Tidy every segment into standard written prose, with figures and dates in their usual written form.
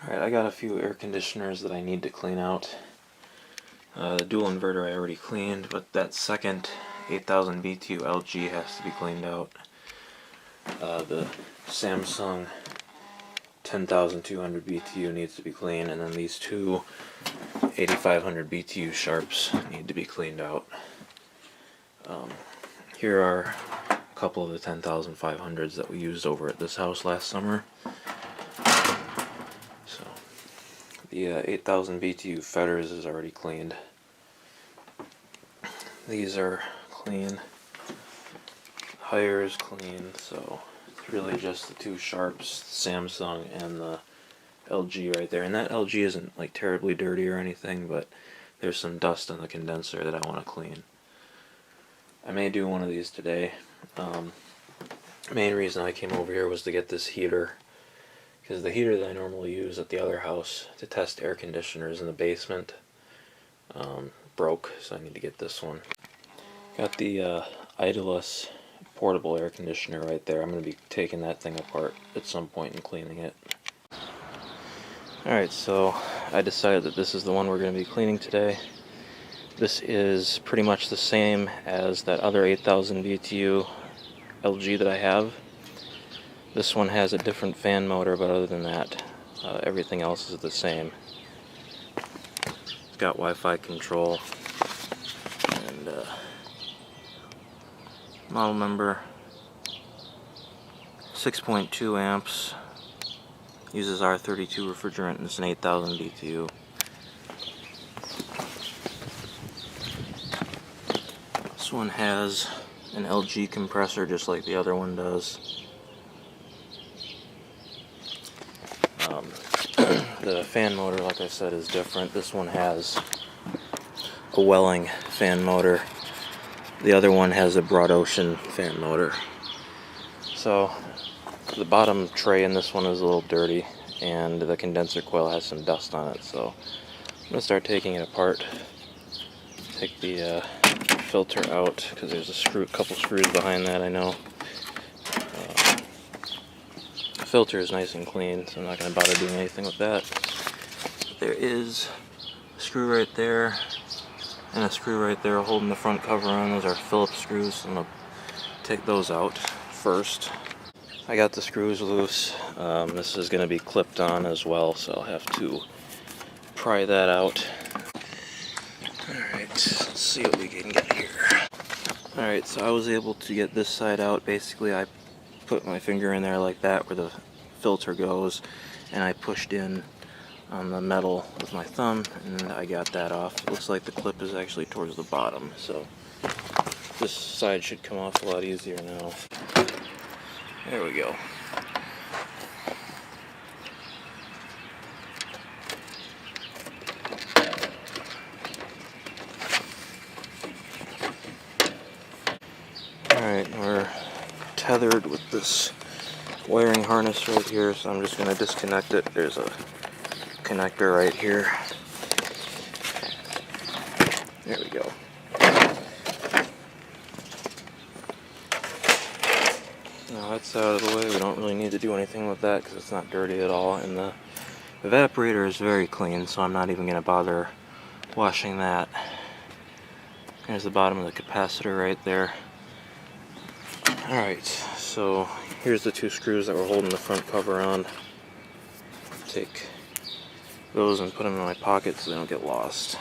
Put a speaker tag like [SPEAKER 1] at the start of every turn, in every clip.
[SPEAKER 1] Alright, I got a few air conditioners that I need to clean out. The dual inverter I already cleaned, but that second 8000 BTU LG has to be cleaned out. The Samsung 10200 BTU needs to be cleaned, and then these two 8500 BTU sharps need to be cleaned out. Here are a couple of the 10500s that we used over at this house last summer. So the 8000 BTU fetters is already cleaned. These are clean. Higher is clean, so it's really just the two sharps, Samsung and the LG right there. And that LG isn't like terribly dirty or anything, but there's some dust on the condenser that I want to clean. I may do one of these today. Main reason I came over here was to get this heater, because the heater that I normally use at the other house to test air conditioners in the basement broke, so I need to get this one. Got the Idless portable air conditioner right there. I'm going to be taking that thing apart at some point and cleaning it. Alright, so I decided that this is the one we're going to be cleaning today. This is pretty much the same as that other 8000 BTU LG that I have. This one has a different fan motor, but other than that, everything else is the same. It's got Wi-Fi control, and model number 6.2 amps, uses R32 refrigerant, and it's an 8000 BTU. This one has an LG compressor just like the other one does. The fan motor, like I said, is different. This one has a Welling fan motor. The other one has a Broad Ocean fan motor. So the bottom tray in this one is a little dirty, and the condenser coil has some dust on it. So I'm going to start taking it apart. Take the filter out, because there's a couple screws behind that, I know. The filter is nice and clean, so I'm not going to bother doing anything with that. There is a screw right there, and a screw right there holding the front cover on. Those are Phillips screws, so I'm going to take those out first. I got the screws loose. This is going to be clipped on as well, so I'll have to pry that out. Alright, let's see what we can get here. Alright, so I was able to get this side out. Basically, I put my finger in there like that where the filter goes, and I pushed in on the metal with my thumb, and I got that off. It looks like the clip is actually towards the bottom, so this side should come off a lot easier now. There we go. Alright, we're tethered with this wiring harness right here, so I'm just going to disconnect it. There's a connector right here. There we go. Now that's out of the way. We don't really need to do anything with that because it's not dirty at all, and the evaporator is very clean, so I'm not even going to bother washing that. There's the bottom of the capacitor right there. Alright, so here's the two screws that were holding the front cover on. Take those and put them in my pocket so they don't get lost.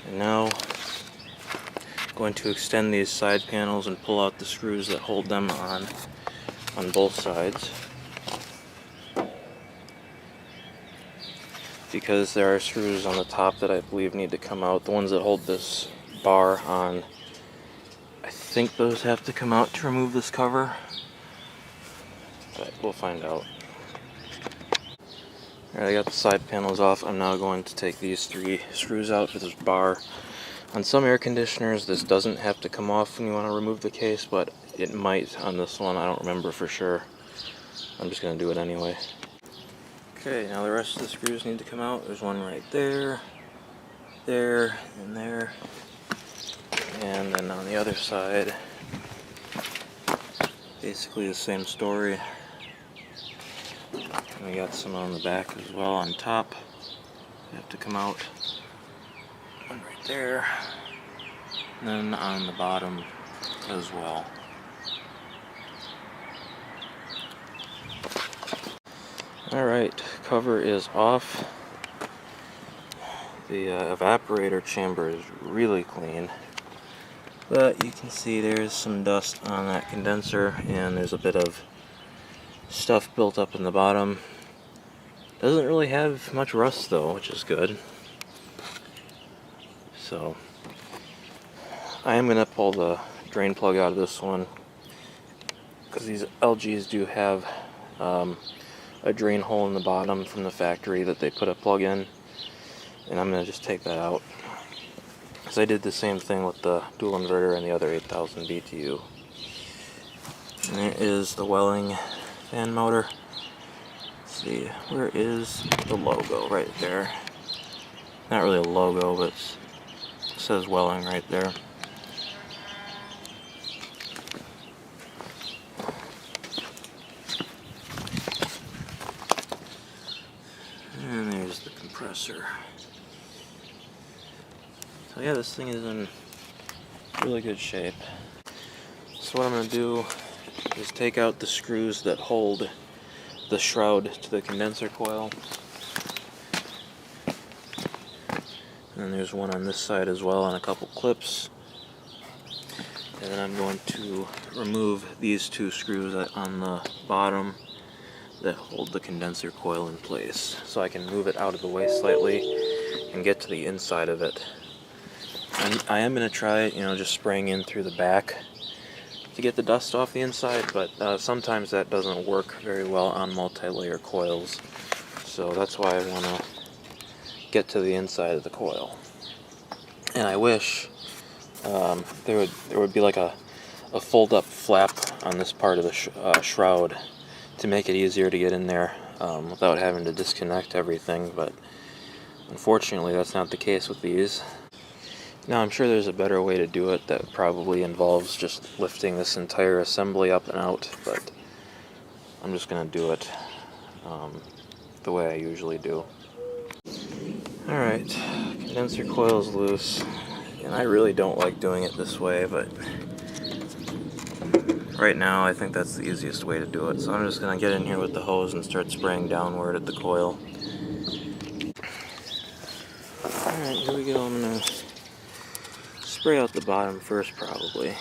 [SPEAKER 1] And now I'm going to extend these side panels and pull out the screws that hold them on both sides. Because there are screws on the top that I believe need to come out. The ones that hold this bar on, I think those have to come out to remove this cover, but we'll find out. Alright, I got the side panels off. I'm now going to take these three screws out for this bar. On some air conditioners, this doesn't have to come off when you want to remove the case, but it might on this one. I don't remember for sure. I'm just going to do it anyway. Okay, now the rest of the screws need to come out. There's one right there, there, and there. And then on the other side, basically the same story. And we got some on the back as well on top. They have to come out. One right there. And then on the bottom as well. Alright, cover is off. The evaporator chamber is really clean. But you can see there's some dust on that condenser, and there's a bit of stuff built up in the bottom. Doesn't really have much rust though, which is good. So I am going to pull the drain plug out of this one, because these LGs do have a drain hole in the bottom from the factory that they put a plug in, and I'm going to just take that out. Because I did the same thing with the dual inverter and the other 8000 BTU. And there is the Welling fan motor. Let's see, where is the logo? Right there. Not really a logo, but it says Welling right there. And there's the compressor. So yeah, this thing is in really good shape. So what I'm going to do is take out the screws that hold the shroud to the condenser coil. And then there's one on this side as well, and a couple clips. And then I'm going to remove these two screws on the bottom that hold the condenser coil in place, so I can move it out of the way slightly and get to the inside of it. And I am going to try, just spraying in through the back to get the dust off the inside, but sometimes that doesn't work very well on multi-layer coils. So that's why I want to get to the inside of the coil. And I wish there would be like a fold-up flap on this part of the shroud to make it easier to get in there without having to disconnect everything, but unfortunately that's not the case with these. Now I'm sure there's a better way to do it that probably involves just lifting this entire assembly up and out, but I'm just going to do it the way I usually do. Alright, condenser coil is loose, and I really don't like doing it this way, but right now I think that's the easiest way to do it. So I'm just going to get in here with the hose and start spraying downward at the coil. Alright, here we go. I'm going to spray out the bottom first, probably.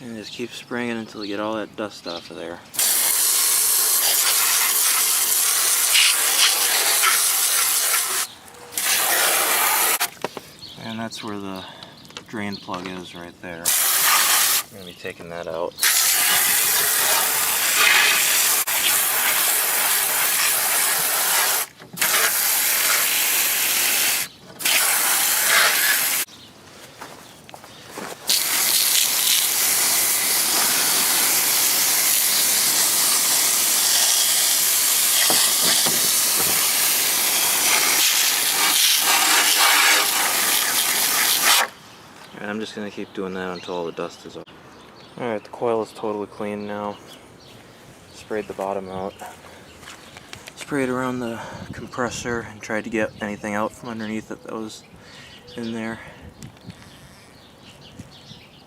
[SPEAKER 1] And just keep spraying it until you get all that dust off of there. And that's where the drain plug is, right there. I'm going to be taking that out. And I'm just going to keep doing that until all the dust is off. Alright, the coil is totally clean now. Sprayed the bottom out. Sprayed around the compressor and tried to get anything out from underneath it that was in there.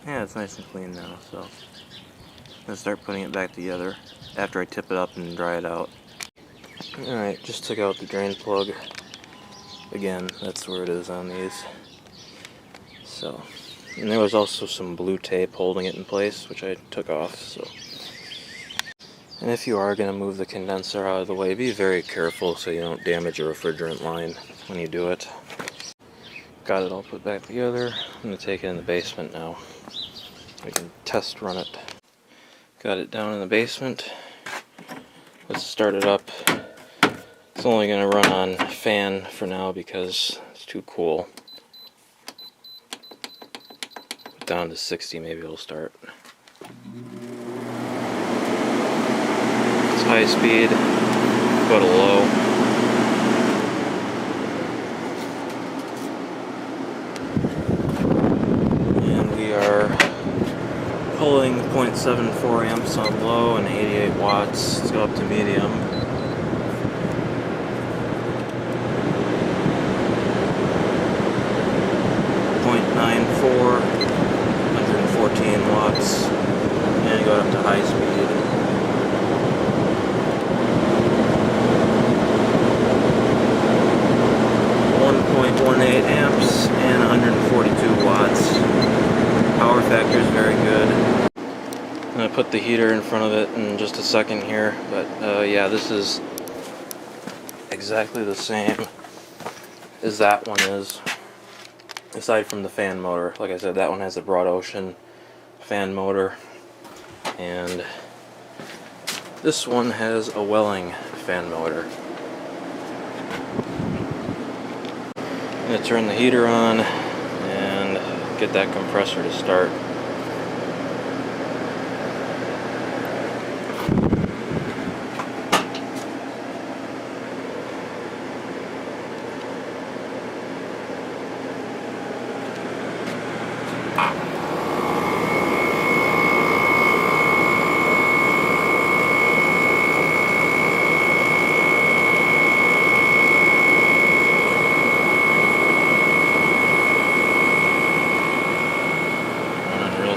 [SPEAKER 1] Yeah, it's nice and clean now, so I'm going to start putting it back together after I tip it up and dry it out. Alright, just took out the drain plug. Again, that's where it is on these. So, and there was also some blue tape holding it in place, which I took off. So, And if you are going to move the condenser out of the way, be very careful so you don't damage your refrigerant line when you do it. Got it all put back together. I'm going to take it in the basement now. We can test run it. Got it down in the basement. Let's start it up. It's only going to run on fan for now because it's too cool. Put down to 60, maybe it'll start. It's high speed, go to low. And we are pulling 0.74 amps on low and 88 watts. Let's go up to medium. .94, 114 watts, and go up to high speed. .18 amps and 142 watts. Power factor is very good. I'm going to put the heater in front of it in just a second here, but yeah, this is exactly the same as that one is, aside from the fan motor. Like I said, that one has a Broad Ocean fan motor, and this one has a Welling fan motor. I'm going to turn the heater on and get that compressor to start.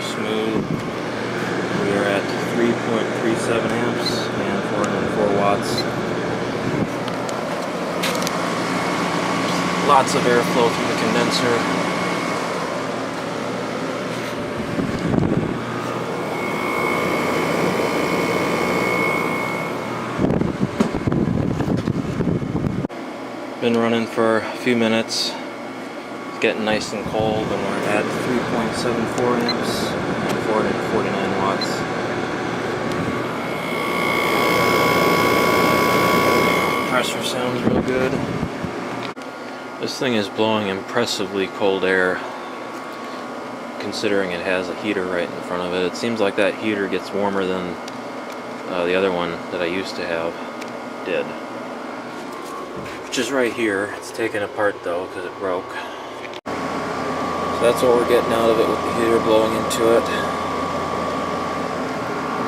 [SPEAKER 1] Smooth. We are at 3.37 amps and 404 watts. Lots of airflow through the condenser. Been running for a few minutes. It's getting nice and cold, and we're at 3.74 amps and 449 watts. Compressor sounds real good. This thing is blowing impressively cold air, considering it has a heater right in front of it. It seems like that heater gets warmer than the other one that I used to have did. Which is right here. It's taken apart though because it broke. So that's what we're getting out of it with the heater blowing into it.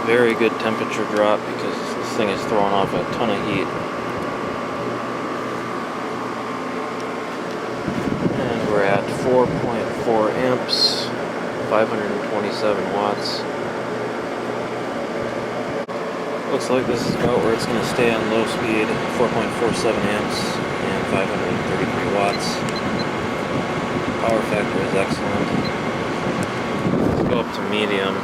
[SPEAKER 1] Very good temperature drop because this thing is throwing off a ton of heat. And we're at 4.4 amps, 527 watts. Looks like this is about where it's going to stay on low speed, 4.47 amps and 533 watts. Power factor is excellent. Let's go up to medium.